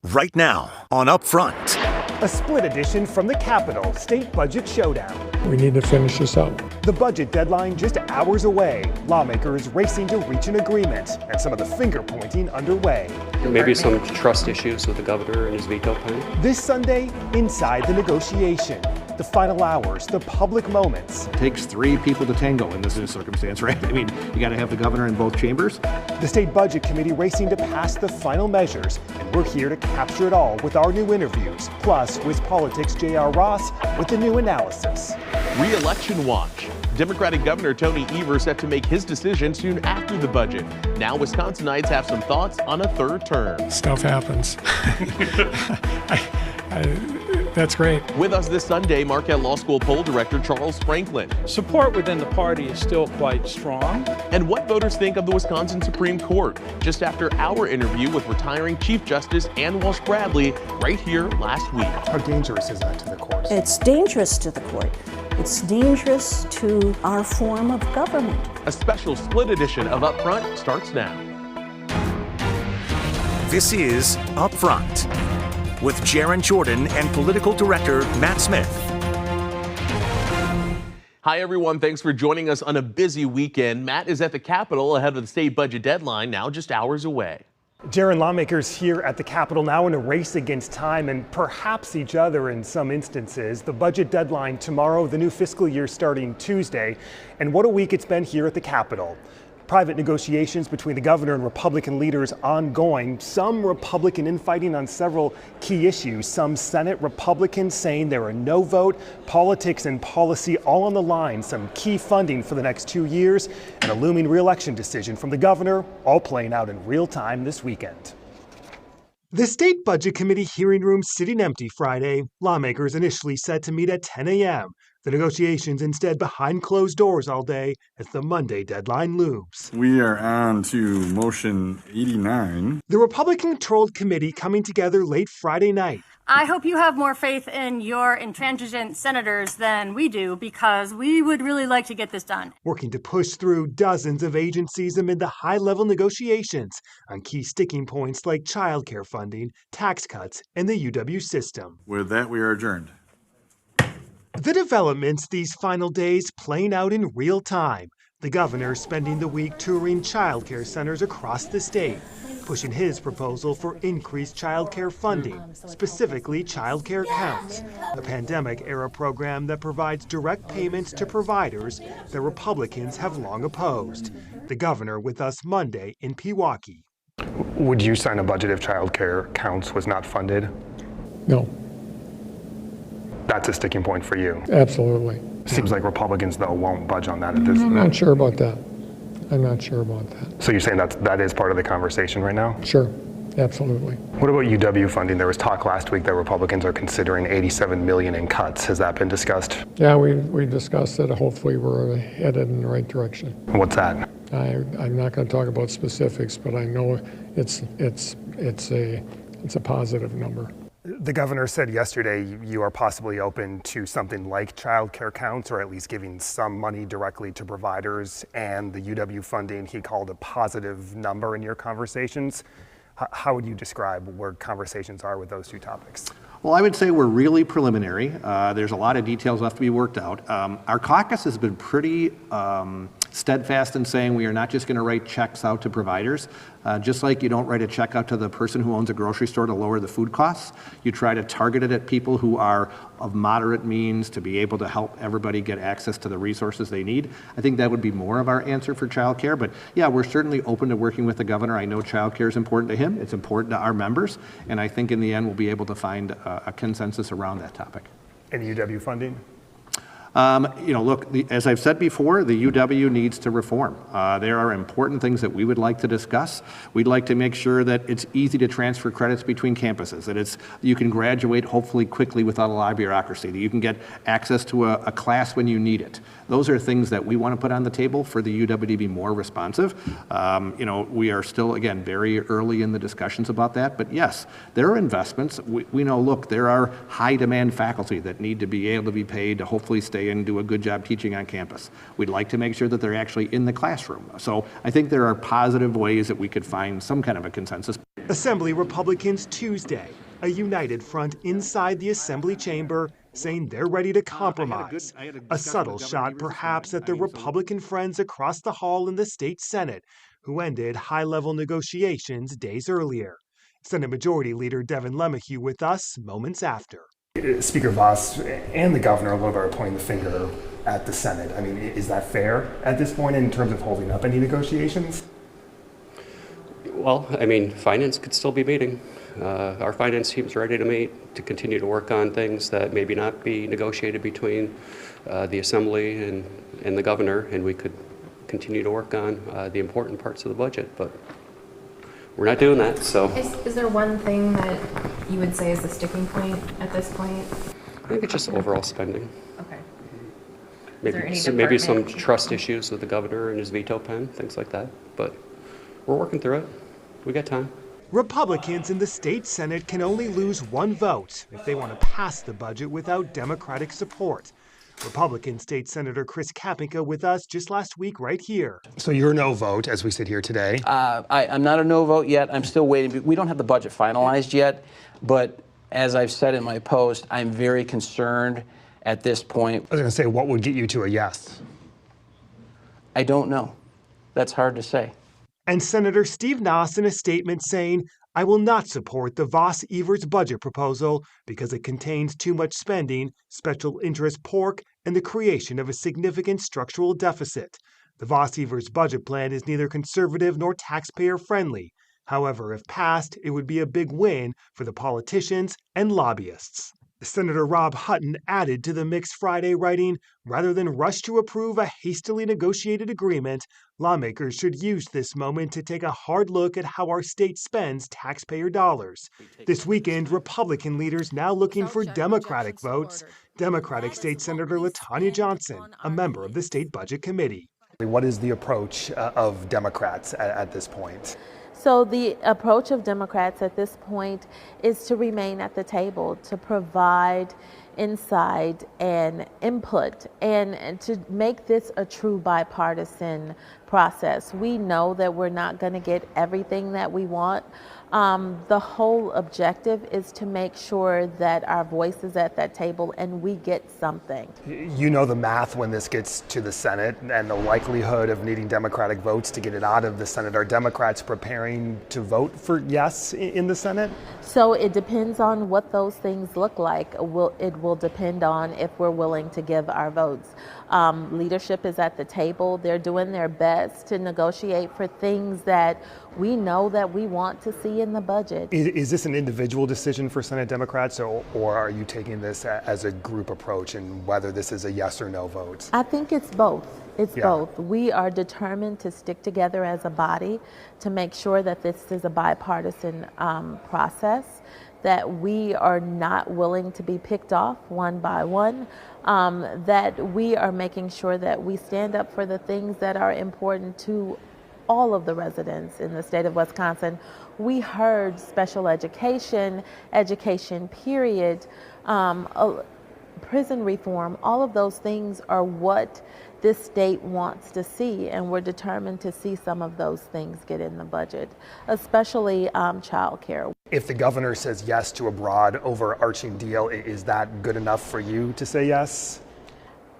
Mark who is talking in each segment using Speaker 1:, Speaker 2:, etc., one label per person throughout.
Speaker 1: Right now on Upfront.
Speaker 2: A split edition from the Capitol State Budget Showdown.
Speaker 3: We need to finish this up.
Speaker 2: The budget deadline just hours away. Lawmakers racing to reach an agreement, and some of the finger-pointing underway.
Speaker 4: Maybe some trust issues with the governor and his veto pen.
Speaker 2: This Sunday, inside the negotiation. The final hours, the public moments.
Speaker 5: It takes three people to tango in this circumstance, right? I mean, you got to have the governor in both chambers.
Speaker 2: The State Budget Committee racing to pass the final measures, and we're here to capture it all with our new interviews. Plus, WisPolitics' J.R. Ross with the new analysis.
Speaker 6: Re-election watch. Democratic Governor Tony Evers set to make his decision soon after the budget. Now Wisconsinites have some thoughts on a third term.
Speaker 3: Stuff happens. That's great.
Speaker 6: With us this Sunday, Marquette Law School poll director Charles Franklin.
Speaker 7: Support within the party is still quite strong.
Speaker 6: And what voters think of the Wisconsin Supreme Court, just after our interview with retiring Chief Justice Ann Walsh Bradley right here last week.
Speaker 2: How dangerous is that to the court?
Speaker 8: It's dangerous to the court. It's dangerous to our form of government.
Speaker 6: A special split edition of Upfront starts now.
Speaker 1: This is Upfront with Jaron Jordan and political director Matt Smith.
Speaker 6: Hi, everyone. Thanks for joining us on a busy weekend. Matt is at the Capitol ahead of the state budget deadline, now just hours away.
Speaker 2: Jaron, lawmakers here at the Capitol now in a race against time and perhaps each other in some instances. The budget deadline tomorrow, the new fiscal year starting Tuesday. And what a week it's been here at the Capitol. Private negotiations between the governor and Republican leaders ongoing. Some Republican infighting on several key issues. Some Senate Republicans saying they're a no vote. Politics and policy all on the line. Some key funding for the next 2 years. And a looming re-election decision from the governor, all playing out in real time this weekend. The State Budget Committee hearing room sitting empty Friday. Lawmakers initially set to meet at 10 a.m. The negotiations instead behind closed doors all day as the Monday deadline looms.
Speaker 9: We are on to motion 89.
Speaker 2: The Republican-controlled committee coming together late Friday night.
Speaker 10: I hope you have more faith in your intransigent senators than we do, because we would really like to get this done.
Speaker 2: Working to push through dozens of agencies amid the high-level negotiations on key sticking points like childcare funding, tax cuts, and the UW system.
Speaker 9: With that, we are adjourned.
Speaker 2: The developments these final days playing out in real time. The governor spending the week touring childcare centers across the state, pushing his proposal for increased childcare funding, specifically childcare counts, a pandemic-era program that provides direct payments to providers that Republicans have long opposed. The governor with us Monday in Pewaukee.
Speaker 11: Would you sign a budget if childcare counts was not funded?
Speaker 3: No.
Speaker 11: That's a sticking point for you.
Speaker 3: Absolutely.
Speaker 11: Seems like Republicans, though, won't budge on that at this
Speaker 3: I'm not sure about that. I'm not sure about that.
Speaker 11: So you're saying that is part of the conversation right now?
Speaker 3: Sure. Absolutely.
Speaker 11: What about UW funding? There was talk last week that Republicans are considering $87 million in cuts. Has that been discussed?
Speaker 3: Yeah, we discussed it. Hopefully we're headed in the right direction.
Speaker 11: What's that?
Speaker 3: I'm not going to talk about specifics, but I know it's a positive number.
Speaker 2: The governor said yesterday you are possibly open to something like child care counts, or at least giving some money directly to providers, and the UW funding he called a positive number in your conversations. How would you describe where conversations are with those two topics?
Speaker 5: Well, I would say we're really preliminary. There's a lot of details left to be worked out. Our caucus has been pretty steadfast in saying we are not just going to write checks out to providers. Just like you don't write a check out to the person who owns a grocery store to lower the food costs, you try to target it at people who are of moderate means to be able to help everybody get access to the resources they need. I think that would be more of our answer for childcare. But yeah, we're certainly open to working with the governor. I know childcare is important to him. It's important to our members. And I think in the end, we'll be able to find a consensus around that topic.
Speaker 2: And UW funding?
Speaker 5: Look, as I've said before, the UW needs to reform. There are important things that we would like to discuss. We'd like to make sure that it's easy to transfer credits between campuses, that you can graduate hopefully quickly without a lot of bureaucracy, that you can get access to a class when you need it. Those are things that we want to put on the table for the UW to be more responsive. We are still, again, very early in the discussions about that. But yes, there are investments. We know, look, there are high demand faculty that need to be able to be paid to hopefully stay stay and do a good job teaching on campus. We'd like to make sure that they're actually in the classroom. So I think there are positive ways that we could find some kind of a consensus.
Speaker 2: Assembly Republicans Tuesday, a united front inside the Assembly chamber saying they're ready to compromise. A subtle shot perhaps at their Republican friends across the hall in the state Senate, who ended high-level negotiations days earlier. Senate Majority Leader Devin LeMahieu with us moments after. Speaker Vos and the governor a little bit are pointing the finger at the Senate. I mean, is that fair at this point in terms of holding up any negotiations?
Speaker 4: Well, I mean, finance could still be meeting. Our finance team's ready to meet, to continue to work on things that maybe not be negotiated between the Assembly and the governor, and we could continue to work on the important parts of the budget, but we're not doing that, so.
Speaker 12: Is there one thing that you would say is the sticking point at this point?
Speaker 4: I think it's just overall spending.
Speaker 12: Okay.
Speaker 4: Maybe some trust issues with the governor and his veto pen, things like that, but we're working through it. We got time.
Speaker 2: Republicans in the state Senate can only lose one vote if they want to pass the budget without Democratic support. Republican State Senator Chris Kapenka with us just last week right here. So you're no vote as we sit here today?
Speaker 13: I'm not a no vote yet. I'm still waiting. We don't have the budget finalized yet, but as I've said in my post, I'm very concerned at this point.
Speaker 2: I was going to say, what would get you to a yes?
Speaker 13: I don't know. That's hard to say.
Speaker 2: And Senator Steve Nass in a statement saying, I will not support the Vos-Evers budget proposal because it contains too much spending, special interest pork, and the creation of a significant structural deficit. The Vos-Evers budget plan is neither conservative nor taxpayer-friendly. However, if passed, it would be a big win for the politicians and lobbyists. Senator Rob Hutton added to the mix Friday, writing, rather than rush to approve a hastily negotiated agreement, lawmakers should use this moment to take a hard look at how our state spends taxpayer dollars. This weekend, Republican leaders now looking for Democratic votes. Democratic State Senator LaTanya Johnson, a member of the State Budget Committee. What is the approach of Democrats at this point?
Speaker 14: So the approach of Democrats at this point is to remain at the table, to provide insight and input, and to make this a true bipartisan process. We know that we're not going to get everything that we want. The whole objective is to make sure that our voice is at that table and we get something.
Speaker 2: You know the math when this gets to the Senate and the likelihood of needing Democratic votes to get it out of the Senate. Are Democrats preparing to vote for yes in the Senate?
Speaker 14: So it depends on what those things look like. It will depend on if we're willing to give our votes. Leadership is at the table. They're doing their best to negotiate for things that we know that we want to see in the budget. Is this an individual decision for Senate Democrats, or are you taking this as a group approach and whether this is a yes or no vote? I think it's both. It's both. We are determined to stick together as a body to make sure that this is a bipartisan process, that we are not willing to be picked off one by one, that we are making sure that we stand up for the things that are important to all of the residents in the state of Wisconsin. We heard special education period, prison reform, all of those things are what this state wants to see, and we're determined to see some of those things get in the budget, especially child care. If the governor says yes to a broad overarching deal, is that good enough for you to say yes?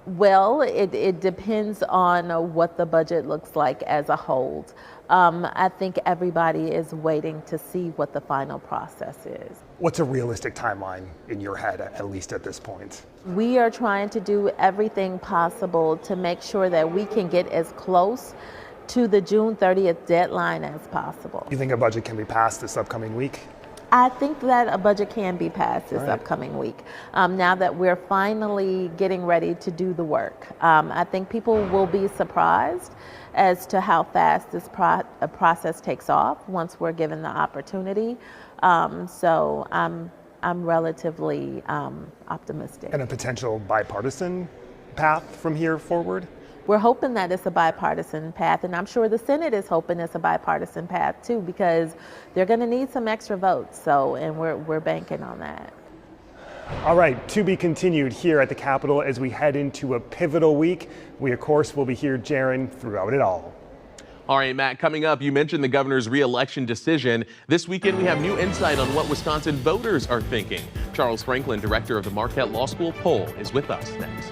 Speaker 14: Well, it depends on what the budget looks like as a whole. I think everybody is waiting to see what the final process is. What's a realistic timeline in your head, at least at this point? We are trying to do everything possible to make sure that we can get as close to the June 30th deadline as possible. You think a budget can be passed this upcoming week? I think that a budget can be passed this upcoming week. Now that we're finally getting ready to do the work, I think people will be surprised as to how fast this process takes off once we're given the opportunity. So I'm relatively optimistic. And a potential bipartisan path from here forward? We're hoping that it's a bipartisan path, and I'm sure the Senate is hoping it's a bipartisan path too, because they're going to need some extra votes. So, and we're banking on that.
Speaker 2: All right, to be continued here at the Capitol as we head into a pivotal week. We, of course, will be here, Jaron, throughout it all.
Speaker 6: All right, Matt, coming up, you mentioned the governor's re-election decision. This weekend, we have new insight on what Wisconsin voters are thinking. Charles Franklin, director of the Marquette Law School poll, is with us next.